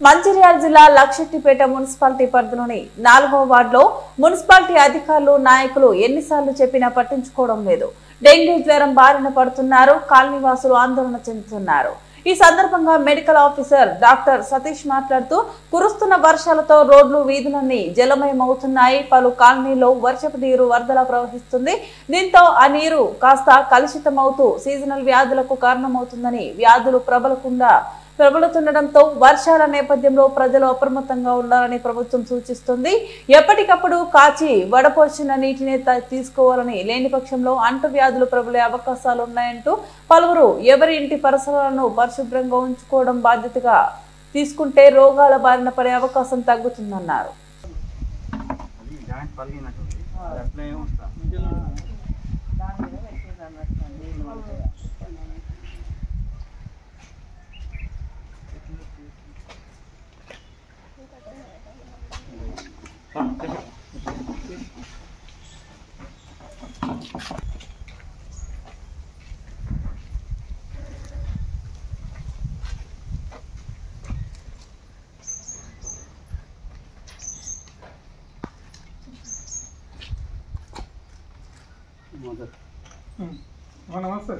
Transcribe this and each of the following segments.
మంచిర్యాల జిల్లా లక్షెట్టిపేట మున్సిపాలిటీ పరిధిలోని 4వ వార్డులో మున్సిపాలిటీ అధికారులు నాయకులు ఎన్నిసార్లు చెప్పినా పట్టించుకోవడం లేదు. డెంగ్యూ జ్వరం బారిన పడుతున్నారు. కాలనీవాసులు ఆందోళన చెందుతున్నారు. ఈ సందర్భంగా మెడికల్ ఆఫీసర్ డాక్టర్ సతీష్ మాట్లాడుతూ కురుస్తున్న వర్షాలతో రోడ్లు వీధులన్నీ జలమయమవుతున్నాయి. పలు కాలనీలో వర్షపు నీరు వరదలా ప్రవహిస్తుంది. దీంతో ఆ నీరు కాస్త కలుషితమవుతూ సీజనల్ వ్యాధులకు కారణమవుతుందని వ్యాధులు ప్రబలుతుండటంతో వర్షాల నేపథ్యంలో ప్రజలు అప్రమత్తంగా ఉండాలని ప్రభుత్వం సూచిస్తుంది. ఎప్పటికప్పుడు కాచి వడపోసిన నీటిని తీసుకోవాలని, లేని పక్షంలో అంటువ్యాధులు ప్రబలే అవకాశాలు ఉన్నాయంటూ పలువురు ఎవరి ఇంటి పరిసరాలను పరిశుభ్రంగా ఉంచుకోవడం బాధ్యతగా తీసుకుంటే రోగాల బారిన పడే అవకాశం తగ్గుతుందన్నారు. నమస్తే.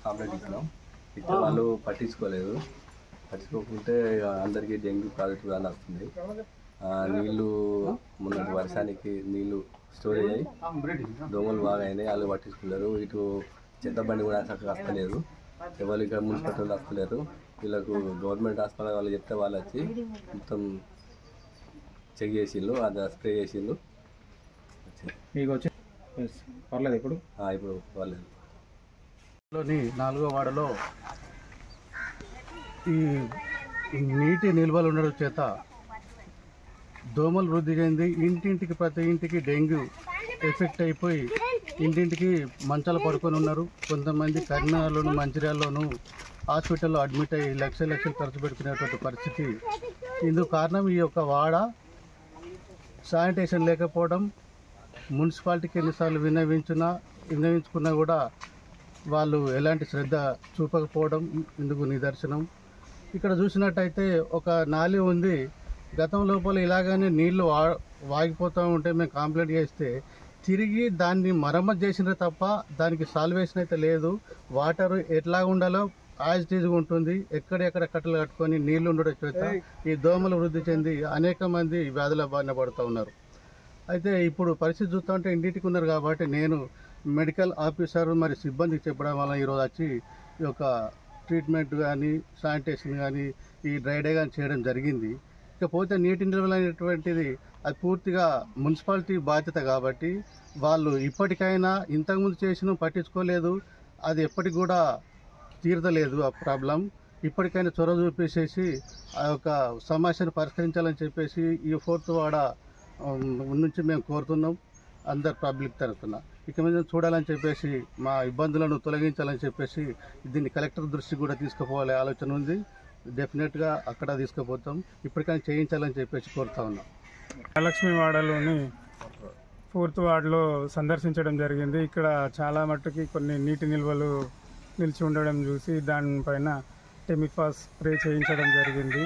కంప్లైంట్ ఇచ్చినాం. ఇచ్చే వాళ్ళు పట్టించుకోకుంటే అందరికీ డెంగ్యూ పాజిటివ్ అని వస్తుంది. నీళ్ళు మొన్నటి వర్షానికి నీళ్ళు స్టోరేజ్ అయ్యి దోమలు బాగా అయినాయి. వాళ్ళు పట్టించుకున్నారు. ఇటు చెత్త బండి కూడా చక్కగా వస్తలేదు. ఎవరు ఇక్కడ మున్సిపాలిటీ వాళ్ళు వస్తలేరు. వీళ్ళకు గవర్నమెంట్ హాస్పిటల్ వాళ్ళు చెప్తే వాళ్ళు వచ్చి మొత్తం చెక్ చేసిండ్రు, అది స్ప్రే చేసిండ్రు. మీకు వచ్చి పర్లేదు ఇప్పుడు పర్లేదు. 4వ వార్డులో ఈ నీటి నిల్వలు ఉండడం చేత దోమలు వృద్ధి చెంది ఇంటింటికి ప్రతి ఇంటికి డెంగ్యూ ఎఫెక్ట్ అయిపోయి ఇంటింటికి మంచాలు పడుకొని ఉన్నారు. కొంతమంది కరీంనగర్లోను మంచిర్యాలలోను హాస్పిటల్లో అడ్మిట్ అయ్యి లక్షలు ఖర్చు పెట్టుకునేటువంటి పరిస్థితి. ఇందుకు కారణం ఈ యొక్క వాడ శానిటేషన్ లేకపోవడం. మున్సిపాలిటీకి ఎన్నిసార్లు విన్నవించుకున్నా కూడా వాళ్ళు ఎలాంటి శ్రద్ధ చూపకపోవడం ఇందుకు నిదర్శనం. ఇక్కడ చూసినట్టయితే ఒక నాలి ఉంది. గతం లోపల ఇలాగానే నీళ్లు వాగిపోతూ ఉంటే మేము కంప్లైంట్ చేస్తే తిరిగి దాన్ని మరమ్మతు చేసినా తప్ప దానికి సాల్వేషన్ అయితే లేదు. వాటర్ ఎట్లా ఉండాలో యాజ్ ఇట్ ఈజ్గా ఉంటుంది. ఎక్కడెక్కడ కట్టలు కట్టుకొని నీళ్లు ఉండడం చేత ఈ దోమలు వృద్ధి చెంది అనేక మంది వ్యాధుల బారిన పడుతూ ఉన్నారు. అయితే ఇప్పుడు పరిస్థితి చూస్తూ ఉంటే ఇంటింటికి ఉన్నారు కాబట్టి నేను మెడికల్ ఆఫీసర్ మరి సిబ్బందికి చెప్పడం వల్ల ఈరోజు వచ్చి ఈ యొక్క ట్రీట్మెంట్ కానీ శానిటేషన్ కానీ ఈ డ్రై డే కానీ చేయడం జరిగింది. ఇకపోతే నీటి నిల్వలు అనేటువంటిది అది పూర్తిగా మున్సిపాలిటీ బాధ్యత కాబట్టి వాళ్ళు ఇప్పటికైనా ఇంతకుముందు చేసిన పట్టించుకోలేదు. అది ఎప్పటికి కూడా తీరదలేదు ఆ ప్రాబ్లం. ఇప్పటికైనా చొరవ చూపేసేసి ఆ యొక్క సమస్యను పరిష్కరించాలని చెప్పేసి ఈ 4వ వార్డ్ నుంచి మేము కోరుతున్నాం. అందరు పబ్లిక్ తరఫున ఇక మీద చూడాలని చెప్పేసి మా ఇబ్బందులను తొలగించాలని చెప్పేసి దీన్ని కలెక్టర్ దృష్టికి కూడా తీసుకుపోవాలనే ఆలోచన ఉంది. డెఫినెట్గా అక్కడ తీసుకుపోతాం. ఇప్పటికైనా చేయించాలని చెప్పేసి కోరుతా ఉన్నాం. లక్ష్మీ వాడలోని 4వ వార్డులో సందర్శించడం జరిగింది. ఇక్కడ చాలా మట్టుకి కొన్ని నీటి నిల్వలు నిలిచి ఉండడం చూసి దానిపైన టెమిఫాస్ స్ప్రే చేయించడం జరిగింది.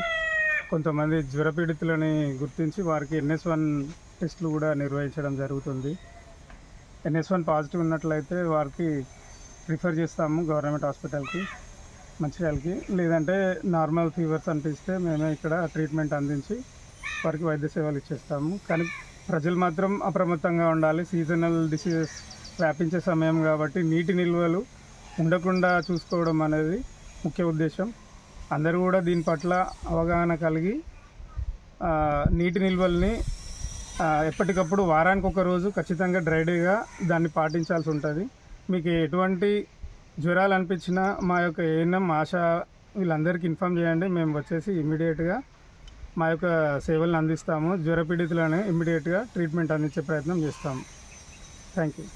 కొంతమంది జ్వరపీడితులని గుర్తించి వారికి NS1 టెస్టులు కూడా నిర్వహించడం జరుగుతుంది. NS1 పాజిటివ్ ఉన్నట్లయితే వారికి రిఫర్ చేస్తాము గవర్నమెంట్ హాస్పిటల్కి మంచిర్యాలకి. లేదంటే నార్మల్ ఫీవర్స్ అనిపిస్తే మేమే ఇక్కడ ట్రీట్మెంట్ అందించి వారికి వైద్య సేవలు ఇచ్చేస్తాము. కానీ ప్రజలు మాత్రం అప్రమత్తంగా ఉండాలి. సీజనల్ డిసీజెస్ వ్యాపించే సమయం కాబట్టి నీటి నిల్వలు ఉండకుండా చూసుకోవడం అనేది ముఖ్య ఉద్దేశం. అందరూ కూడా దీని పట్ల అవగాహన కలిగి నీటి నిల్వల్ని ఎప్పటికప్పుడు వారానికి ఒక రోజు ఖచ్చితంగా డ్రైడేగా దాన్ని పాటించాల్సి ఉంటుంది. మీకు ఎటువంటి జ్వరాలు అనిపించినా మా యొక్క ఏఎన్ఎం ఆశా వీళ్ళందరికీ ఇన్ఫామ్ చేయండి. మేము వచ్చేసి ఇమ్మీడియట్గా మా యొక్క సేవలను అందిస్తాము. జ్వరపీడితులను ఇమ్మీడియట్గా ట్రీట్మెంట్ అందించే ప్రయత్నం చేస్తాము. Thank you.